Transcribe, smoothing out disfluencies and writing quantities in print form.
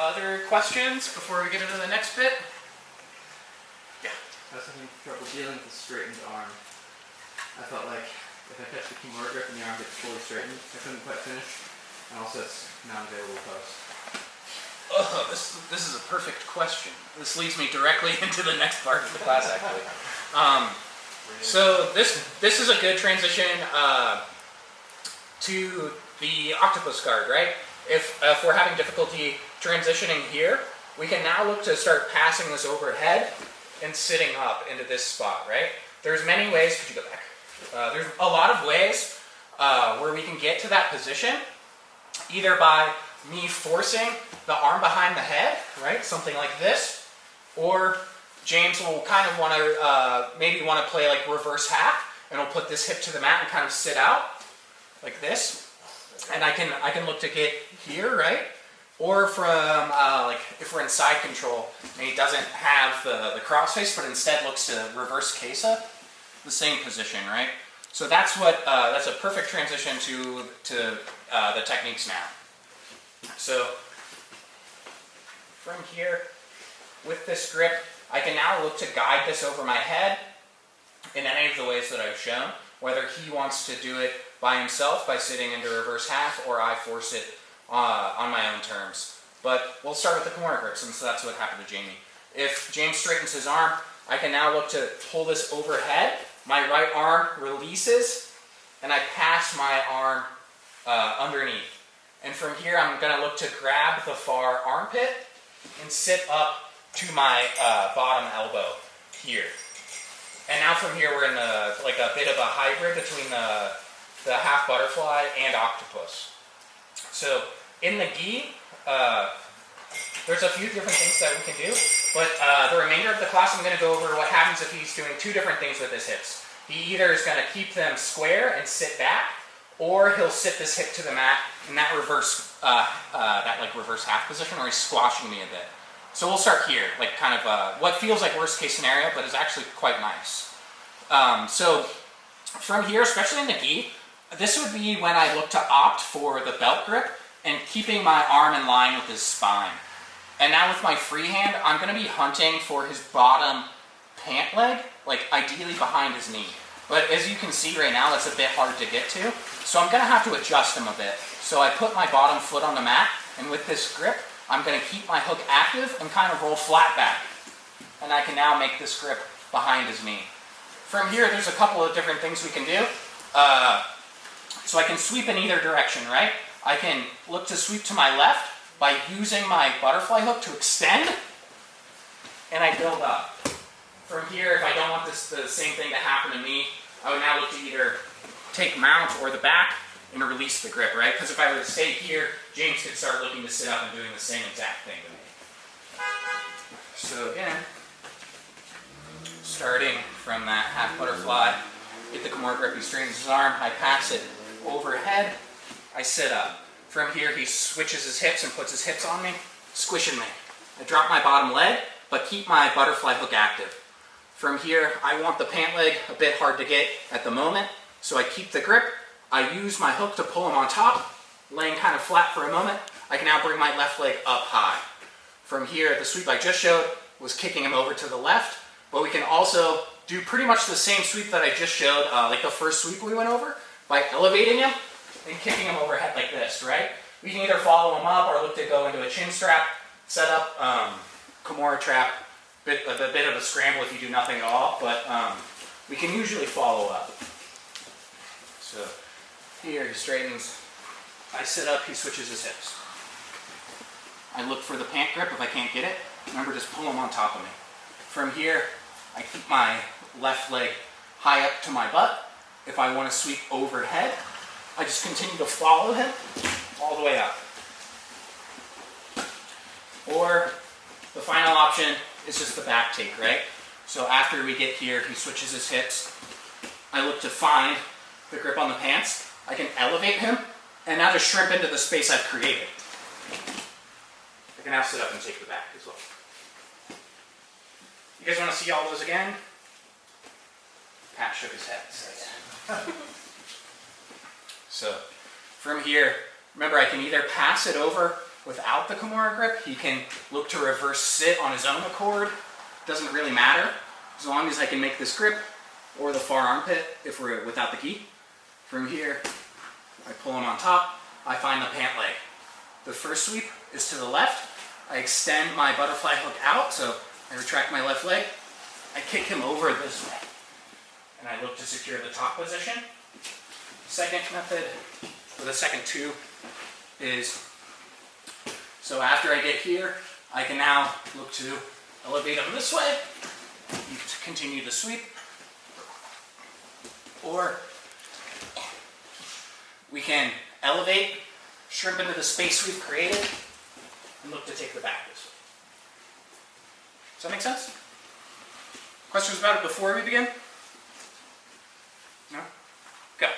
Other questions before we get into the next bit? Yeah. I was having trouble dealing with the straightened arm. I felt like if I touch the Kimura grip and the arm gets fully straightened, I couldn't quite finish. And also it's non-available post. Oh, this is a perfect question. This leads me directly into the next part of the class, actually. So this is a good transition to the Octopus guard, right? If we're having difficulty transitioning here, we can now look to start passing this overhead and sitting up into this spot, right? There's many ways. Could you go back? There's a lot of ways where we can get to that position, either by me forcing the arm behind the head, right? Something like this, or James will kind of want to maybe want to play like reverse half, and we'll put this hip to the mat and kind of sit out like this. And I can look to get here, right? Or from like if we're in side control and he doesn't have the crossface, but instead looks to reverse Kesa, the same position, right? So that's a perfect transition to the techniques now. So from here, with this grip, I can now look to guide this over my head in any of the ways that I've shown, whether he wants to do it by himself by sitting into reverse half, or I force it on my own terms. But we'll start with the Kimura grip, since that's what happened to Jamie. If James straightens his arm, I can now look to pull this overhead. My right arm releases, and I pass my arm underneath. And from here, I'm going to look to grab the far armpit and sit up to my bottom elbow here. And now from here, we're in like a bit of a hybrid between the half butterfly and octopus. So in the gi, there's a few different things that we can do, but the remainder of the class, I'm going to go over what happens if he's doing two different things with his hips. He either is going to keep them square and sit back, or he'll sit this hip to the mat in that reverse, reverse half position, or he's squashing me a bit. So we'll start here, like kind of what feels like worst case scenario, but is actually quite nice. So from here, especially in the gi, this would be when I look to opt for the belt grip and keeping my arm in line with his spine. And now with my free hand, I'm going to be hunting for his bottom pant leg, like ideally behind his knee. But as you can see right now, that's a bit hard to get to. So I'm going to have to adjust him a bit. So I put my bottom foot on the mat, and with this grip, I'm going to keep my hook active and kind of roll flat back. And I can now make this grip behind his knee. From here, there's a couple of different things we can do. So I can sweep in either direction, right? I can look to sweep to my left by using my butterfly hook to extend, and I build up. From here, if I don't want the same thing to happen to me, I would now look to either take mount or the back and release the grip, right? Because if I were to stay here, James could start looking to sit up and doing the same exact thing to me. So again, starting from that half butterfly, get the Kimura grip, he straightens his arm, I pass it overhead, I sit up. From here, he switches his hips and puts his hips on me, squishing me. I drop my bottom leg, but keep my butterfly hook active. From here, I want the pant leg a bit hard to get at the moment, so I keep the grip. I use my hook to pull him on top, laying kind of flat for a moment. I can now bring my left leg up high. From here, the sweep I just showed was kicking him over to the left, but we can also do pretty much the same sweep that I just showed, like the first sweep we went over, by elevating him and kicking him overhead like this, right? We can either follow him up or look to go into a chin strap, set up Kimura trap, a bit of a scramble if you do nothing at all, but we can usually follow up. So here he straightens, I sit up, he switches his hips. I look for the pant grip if I can't get it. Remember, just pull him on top of me. From here, I keep my left leg high up to my butt. If I want to sweep overhead, I just continue to follow him all the way up. Or the final option is just the back take, right? So after we get here, he switches his hips. I look to find the grip on the pants. I can elevate him and now just shrimp into the space I've created. I can now sit up and take the back as well. You guys want to see all those again? Pat shook his head. So from here, remember I can either pass it over without the Kimura grip. He can look to reverse sit on his own accord. Doesn't really matter, as long as I can make this grip or the far armpit if we're without the gi. From here, I pull him on top, I find the pant leg. The first sweep is to the left. I extend my butterfly hook out, so I retract my left leg. I kick him over this way, and I look to secure the top position. Second method, or the second two, is so after I get here, I can now look to elevate him this way, to continue the sweep, or we can elevate, shrimp into the space we've created, and look to take the back this way. Does that make sense? Questions about it before we begin? No? Go.